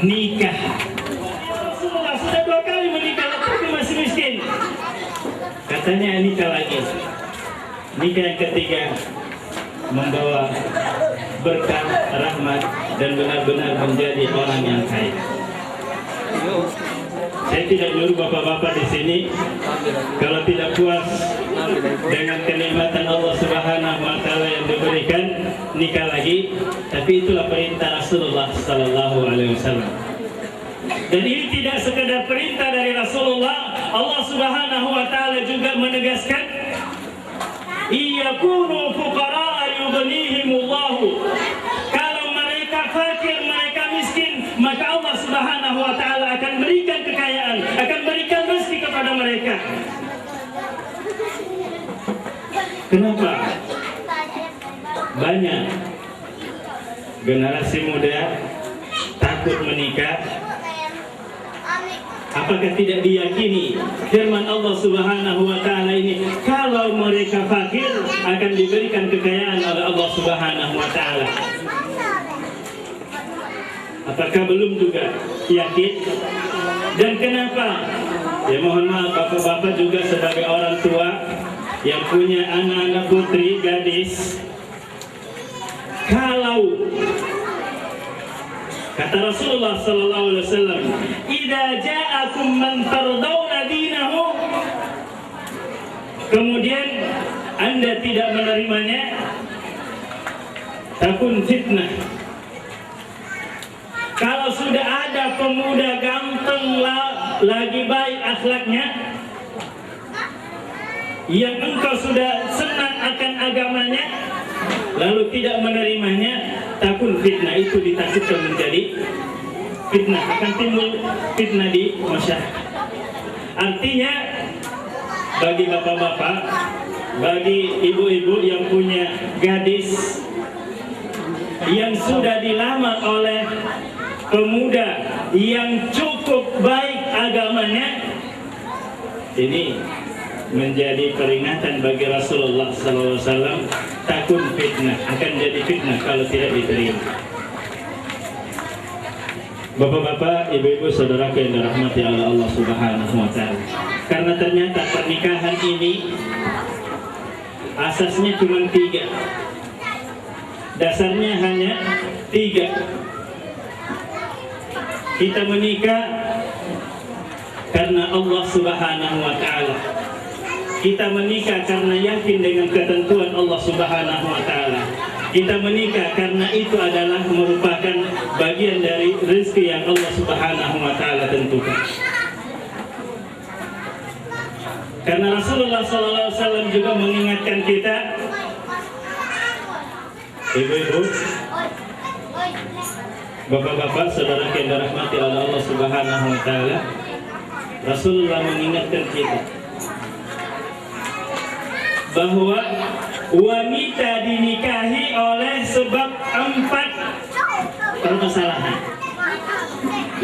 nikah. Rasulullah sudah 2 kali menikah tapi masih miskin. Katanya nikah lagi. Nikah yang ketiga membawa berkah, rahmat, dan benar-benar menjadi orang yang kaya. Saya tidak nyuruh bapak-bapak di sini kalau tidak puas dengan kenikmatan Allah Subhanahu wa taala yang diberikan nikah lagi, tapi itulah perintah Rasulullah sallallahu alaihi wasallam. Dan ini tidak sekedar perintah dari Rasulullah, Allah Subhanahu wa taala juga menegaskan iyakunu fuqara yughnihimullahu. Kalau mereka fakir, mereka miskin, maka Allah Subhanahu wa taala akan berikan kekayaan, akan berikan rezeki kepada mereka. Kenapa? Banyak generasi muda takut menikah. Apakah tidak diyakini firman Allah Subhanahu wa taala ini, kalau mereka fakir akan diberikan kekayaan oleh Allah Subhanahu wa taala? Apakah belum juga yakin? Dan kenapa? Ya mohon maaf bapak-bapak juga sebagai orang tua yang punya anak-anak putri, gadis, kalau kata Rasulullah sallallahu alaihi wasallam, "Idza ja'akum man tardawna dinahu," kemudian Anda tidak menerimanya, takun fitnah. Kalau sudah ada pemuda ganteng lagi baik akhlaknya, yang engkau sudah senang akan agamanya, lalu tidak menerimanya, takun fitnah. Itu ditakutkan menjadi fitnah, akan timbul fitnah di masyarakat. Artinya bagi bapak-bapak, bagi ibu-ibu yang punya gadis yang sudah dilamar oleh pemuda yang cukup baik agamanya, ini menjadi peringatan bagi Rasulullah SAW, takun fitnah, akan jadi fitnah kalau tidak diterima. Bapak-bapak, ibu-ibu, saudaraku yang dirahmati oleh Allah Subhanahu wa taala. Karena ternyata pernikahan ini asasnya cuma 3. Dasarnya hanya 3. Kita menikah karena Allah Subhanahu wa taala. Kita menikah karena yakin dengan ketentuan Allah Subhanahu wa taala. Kita menikah karena itu adalah merupakan bagian dari rezeki yang Allah Subhanahu wa taala tentukan. Karena Rasulullah sallallahu alaihi wasallam juga mengingatkan kita, ibu-ibu, bapak-bapak, saudara yang dirahmati oleh Allah Subhanahu wa taala, Rasulullah mengingatkan kita bahwa wanita dinikahi oleh sebab 4 permasalahan.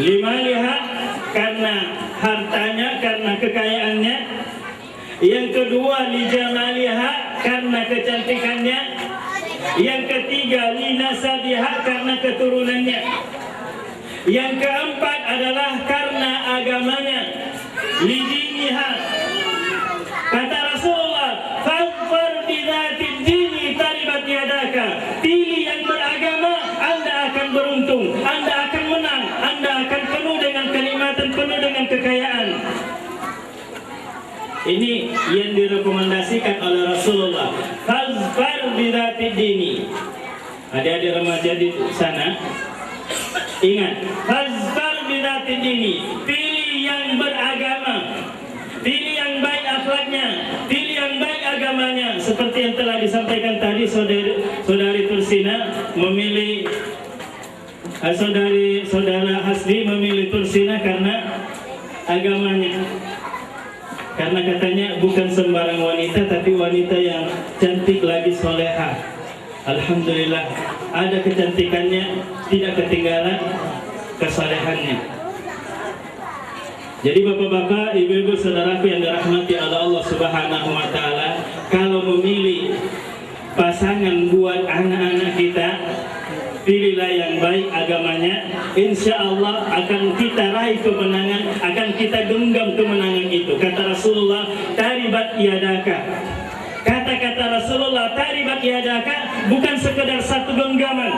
5 lihat karena hartanya, karena kekayaannya. Yang kedua lijamaliha, karena kecantikannya. Yang ketiga linasabiha, karena keturunannya. Yang keempat adalah karena agamanya, lidiniha. Kata Rasulullah, "Fadfar bidzatid dini taribat yadaka." Pilih yang beragama, Anda akan beruntung, Anda akan menang, Anda akan penuh dengan kenikmatan, penuh dengan kekayaan. Ini yang direkomendasikan oleh Rasulullah. Fadfar bidzatid dini. Adik-adik remaja di sana, ingat, fadfar bidzatid dini. Pilih yang beragama, pilih yang baik akhlaknya, pilih yang baik agamanya. Seperti yang telah disampaikan tadi, saudari Tursina memilih, saudara Hasbi memilih Tursina karena agamanya. Karena katanya bukan sembarang wanita, tapi wanita yang cantik lagi solehah. Alhamdulillah, ada kecantikannya, tidak ketinggalan kesolehannya. Jadi bapak-bapak, ibu-ibu, saudaraku yang dirahmati oleh Allah Subhanahu wa taala, kalau memilih pasangan buat anak-anak kita, pilihlah yang baik agamanya, insya Allah akan kita raih kemenangan, akan kita genggam kemenangan itu. Kata Rasulullah, taribat yadaka. Kata-kata Rasulullah, taribat yadaka bukan sekedar satu genggaman,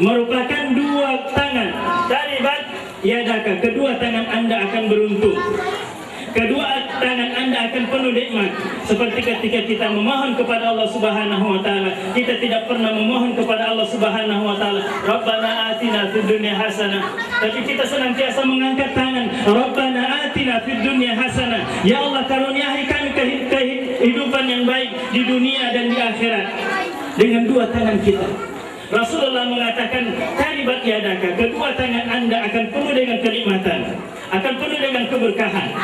merupakan dua tangan. Taribat yadaka, kedua tangan Anda akan beruntung. Kedua tangan Anda akan penuh nikmat. Seperti ketika kita memohon kepada Allah Subhanahu wa taala, kita tidak pernah memohon kepada Allah Subhanahu wa taala, Rabbana atina fid dunya hasanah. Tapi kita senantiasa mengangkat tangan, Rabbana atina fid dunya hasanah. Ya Allah, karuniai kami kehidupan yang baik di dunia dan di akhirat. Dengan dua tangan kita. Rasulullah mengatakan, taribat yadaka, kedua tangan Anda akan penuh dengan kenikmatan, akan penuh dengan keberkahan.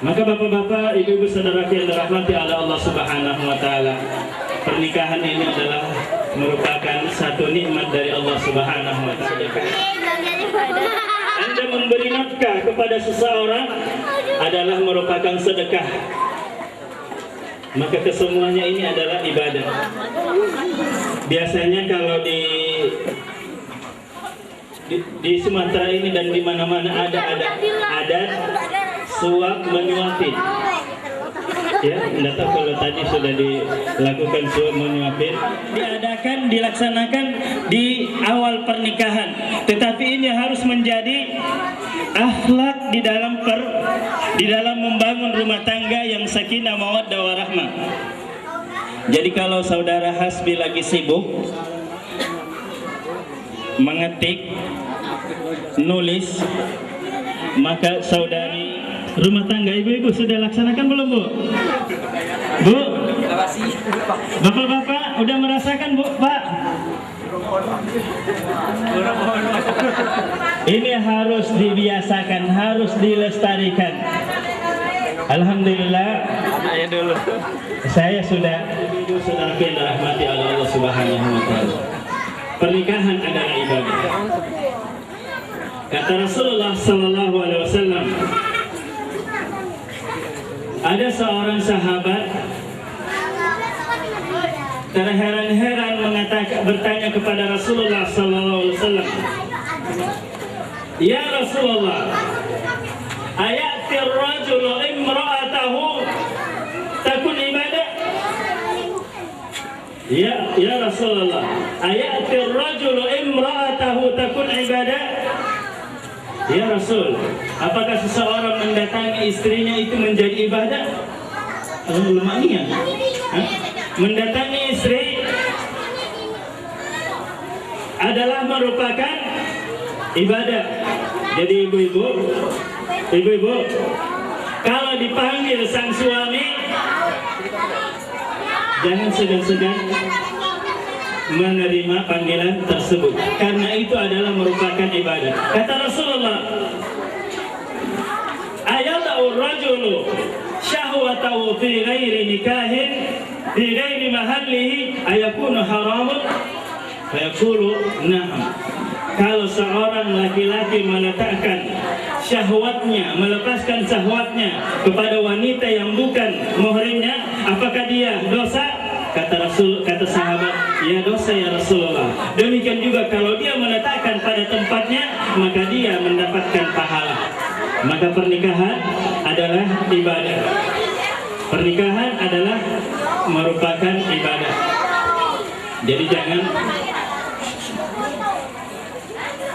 Maka bapak-bapak, ibu-ibu, saudara yang dirahmati oleh Allah Subhanahu wa taala, pernikahan ini adalah merupakan satu nikmat dari Allah Subhanahu wa taala. Anda memberi nafkah kepada seseorang adalah merupakan sedekah. Maka kesemuanya ini adalah ibadah. Biasanya kalau di Sumatera ini dan di mana-mana ada suap menyuapin. Ya, tidak tahu kalau tadi sudah dilakukan suap menyuapin. Dilaksanakan di awal pernikahan. Tetapi ini harus menjadi akhlak di dalam membangun rumah tangga yang sakinah mawaddah warahmah. Jadi kalau saudara Hasbi lagi sibuk mengetik, nulis, maka saudari rumah tangga ibu-ibu sudah laksanakan belum, Bu? Bu? Bapak-bapak udah merasakan, Bu, Pak? Ini harus dibiasakan, harus dilestarikan. Alhamdulillah. Saya sudah dirahmati oleh Allah Subhanahu wa taala. Pernikahan adalah ibadah. Kata Rasulullah sallallahu alaihi wasallam, ada seorang sahabat terheran-heran bertanya kepada Rasulullah sallallahu alaihi wasallam, "Ya Rasulullah, ayati ar-rajulu imra'atahu takun ibadah?" Ya Rasulullah, ayati ar-rajulu imra'atahu takun ibadah? Ya Rasul, apakah seseorang mendatangi istrinya itu menjadi ibadah? Lemahnya, mendatangi istri adalah merupakan ibadah. Jadi ibu-ibu, kalau dipanggil sang suami, jangan segan-segan menerima panggilan tersebut, karena itu adalah merupakan ibadah. Kata Rasulullah, ayada'u rajulu syahwatahu fi ghairi nikahin fi ghairi mahallihi ayakunu haramun? Fayaqulu na'am. Kalau seorang laki-laki meletakkan syahwatnya, melepaskan syahwatnya kepada wanita yang bukan muhrimnya, apakah dia dosa? Kata sahabat, ya dosa ya Rasulullah. Demikian juga kalau dia meletakkan pada tempatnya, maka dia mendapatkan pahala. Maka pernikahan adalah ibadah. Pernikahan adalah merupakan ibadah. Jadi jangan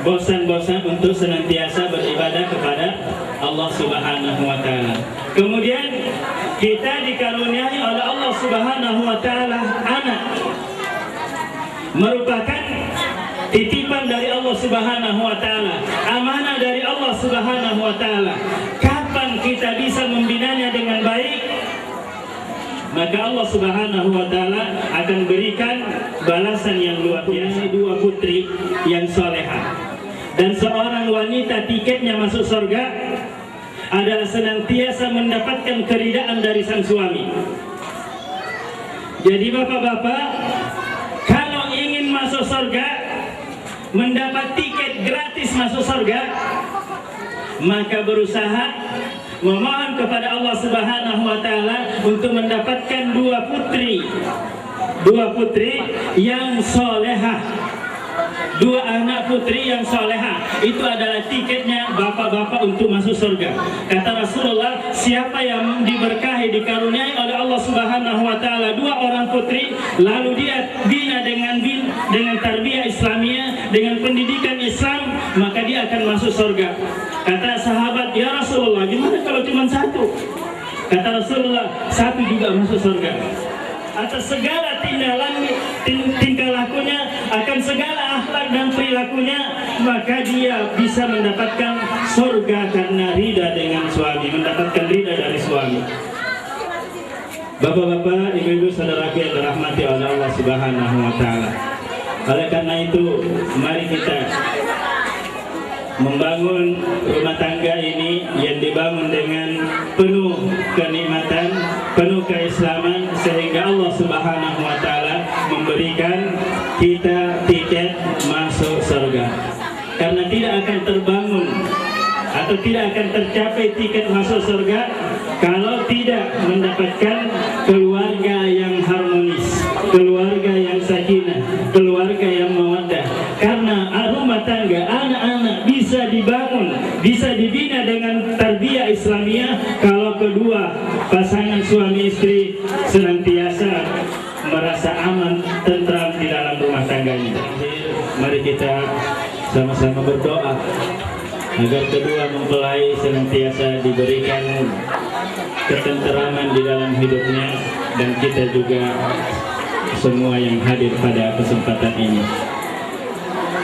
bosan-bosan untuk senantiasa beribadah kepada Allah Subhanahu wa taala. Kemudian kita dikaruniai oleh Allah Subhanahu wa taala anak, merupakan titipan dari Allah Subhanahu wa taala, amanah dari Allah Subhanahu wa taala. Kapan kita bisa membinanya dengan baik, maka Allah Subhanahu wa taala akan berikan balasan yang luar biasa. Dua putri yang salehah dan seorang wanita tiketnya masuk surga adalah senantiasa mendapatkan keridaan dari sang suami. Jadi bapak-bapak, kalau ingin masuk surga, mendapat tiket gratis masuk surga, maka berusaha memohon kepada Allah Subhanahu wa taala untuk mendapatkan dua putri yang solehah. dua anak putri yang soleha. Itu adalah tiketnya bapak-bapak untuk masuk surga. Kata Rasulullah, siapa yang diberkahi, dikaruniai oleh Allah Subhanahu wa taala dua orang putri, lalu dia bina dengan tarbiyah Islamiyah, dengan pendidikan Islam, maka dia akan masuk surga. Kata sahabat, ya Rasulullah, gimana kalau cuma satu? Kata Rasulullah, satu juga masuk surga. Atas segala tingkah lakunya, akan segala akhlak dan perilakunya, maka dia bisa mendapatkan surga karena ridha dengan suami, mendapatkan ridha dari suami. Bapak-bapak, ibu-ibu, saudaraku yang dirahmati oleh Allah Subhanahu wa taala. Oleh karena itu, mari kita membangun rumah tangga ini yang dibangun dengan penuh kenikmatan, penuh keislaman, sehingga Allah Subhanahu wa taala memberikan kita tiket masuk surga. Karena tidak akan terbangun atau tidak akan tercapai tiket masuk surga kalau tidak mendapatkan keluarga yang harmonis, keluarga yang sakinah, keluarga yang mawaddah. Karena rumah tangga, anak-anak bisa dibangun, bisa dibina dengan tarbiyah Islamiyah kalau kedua pasangan suami istri senantiasa merasa aman, tentram di dalam rumah tangganya. Mari kita sama-sama berdoa agar kedua mempelai senantiasa diberikan ketenteraman di dalam hidupnya, dan kita juga semua yang hadir pada kesempatan ini.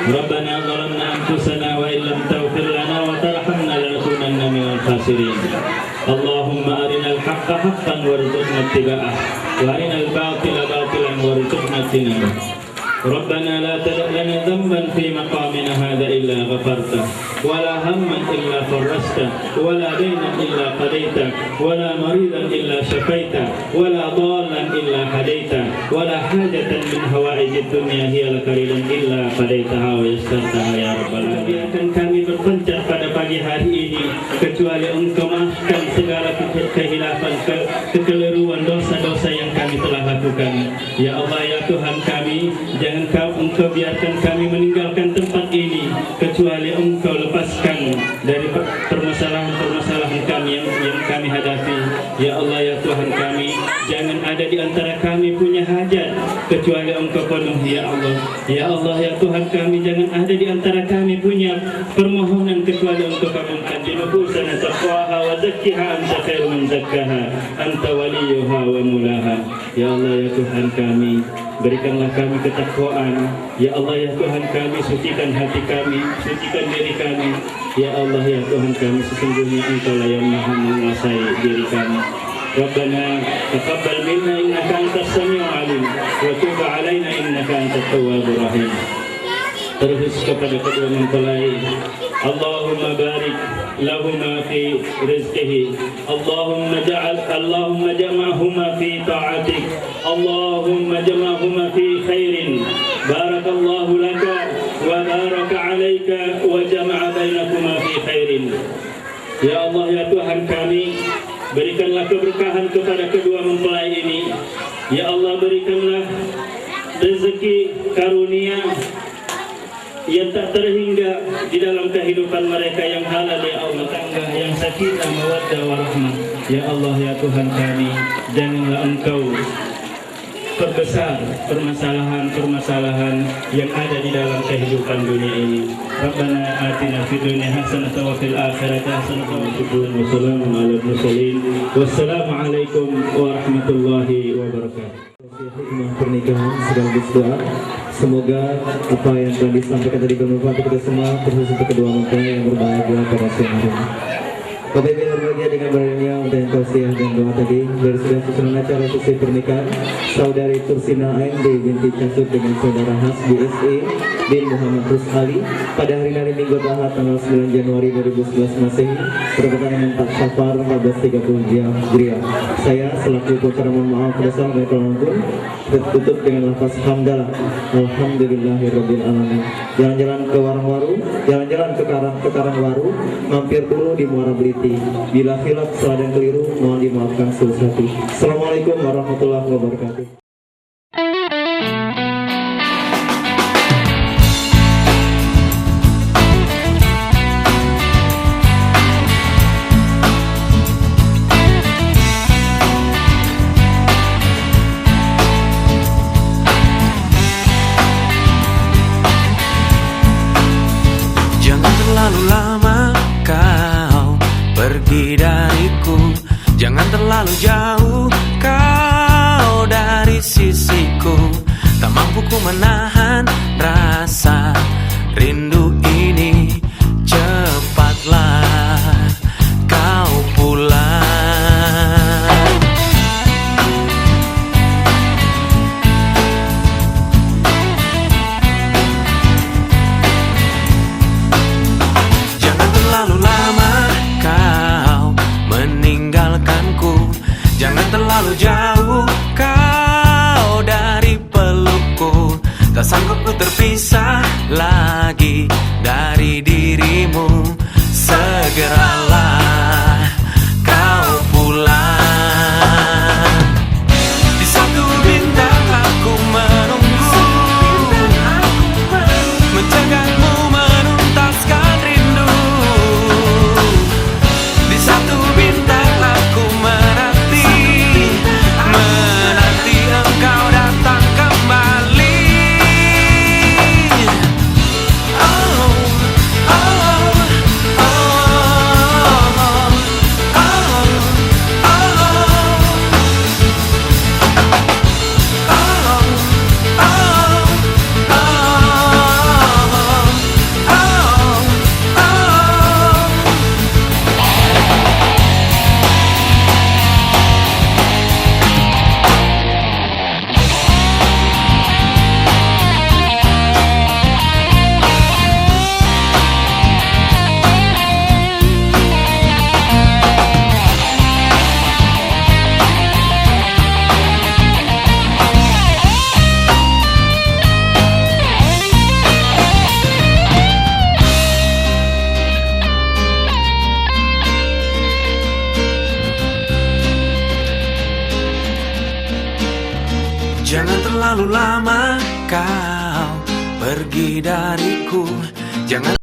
Rabbana zalamna anfusana wa illam taghfir lana wa tarhamna lanakunanna minal khasirin. Allahumma arinal haqqa haqqan warzuqna ittiba'ah wa arinal batila batilan warzuqna ijtinabah. Rabbana la tada' lana dhanban fi maqamina hadha illa ghafarta wa la hamman illa farrasta wa la daynan illa qadaita wa la maridan illa shafaita wa la dhallan illa hadaita wa la hajatan min hawaijid dunya hiya laka ridan illa qadaitaha wa yassartaha ya rabbal alamin. Biarkan kami berpencar pada pagi hari ini kecuali Engkau maafkan segala kehilafan, kekeliruan, dosa-dosa yang kami telah lakukan. Ya Allah, ya Tuhan kami, jangan Engkau biarkan kami meninggalkan tempat ini kecuali Engkau lepaskan dari permasalahan-permasalahan kami yang kami hadapi. Ya Allah, ya Tuhan kami, jangan ada di antara kami punya hajat kecuali Engkau penuhi. Ya Allah, ya Allah, ya Tuhan kami, jangan ada di antara kami punya permohonan kecuali Engkau kabulkan. Dinufusana taqwaha wa zakkiha anta khairu man zakkaha anta waliyuha wa mulaha. Ya Allah, ya Tuhan kami, berikanlah kami ketakwaan. Ya Allah, ya Tuhan kami, sucikan hati kami, sucikan diri kami. Ya Allah, ya Tuhan kami, sesungguhnya Engkau lah yang maha menguasai diri kami. Rabbana taqabbal minna innaka antas samiul alim wa tub alaina innaka antat tawwabur rahim. Terus kepada kedua mempelai, Allahumma barik lahuma fi rizqihi, Allahumma jama'huma fi ta'atik, Allahumma jama'huma fi khairin, barakallahu laka wa baraka alaika wa jama'a bainakuma fi khairin. Ya Allah, ya Tuhan kami, berikanlah keberkahan kepada kedua mempelai ini. Ya Allah, berikanlah rezeki karunia yang tak terhingga di dalam kehidupan mereka yang halal. Ya Allah, tangga yang sakinah mawaddah warahmah. Ya Allah, ya Tuhan kami, janganlah Engkau perbesar permasalahan-permasalahan yang ada di dalam kehidupan dunia ini. Rabbana atina fid dunya hasanatan wa fil akhirati hasanatan wa qina adzabannar. Wassalamu alaikum warahmatullahi wabarakatuh. Hikmah pernikahan sekaligus doa. Semoga apa yang telah disampaikan tadi bermanfaat untuk kita semua, terus untuk kedua mempelai yang berbahagia pada siang hari ini. Bapak Ibu yang berbahagia, dengan berakhirnya untuk tausiah dan doa tadi dari sudah susunan acara sesi pernikahan Saudari Tursina AMD binti Casut dengan Saudara Hasbi SE bin Muhammad Rusali pada hari Minggu Ahad tanggal 9 Januari 2011 Masehi bertepatan dengan 4 Syafar 1430 Hijriah. Saya selaku pengucap mohon maaf bersama dengan penonton tutup dengan lafaz hamdalah alhamdulillahirabbil alamin. Jalan-jalan ke Warung-Waru, jalan-jalan ke Karangwaru, mampir dulu di Muara Beliti. Bila khilaf, salah dan keliru mohon dimaafkan seluruh hati. Assalamualaikum warahmatullahi wabarakatuh. terlalu lama kau pergi dariku, jangan terlalu jauh kau dari sisiku. Tak mampu ku menahan rasa rindu ini, cepatlah kau pulang. Jangan terlalu lama kau meninggalkanku, jangan terlalu jauh kau dari pelukku. Tak sanggup ku terpisah lagi dari dirimu, segeralah kau pulang. Di satu bintang aku menunggu, menjagamu menuntaskan rindu. Di satu bintang aku menanti engkau datang kembali. Jangan terlalu lama kau pergi dariku, jangan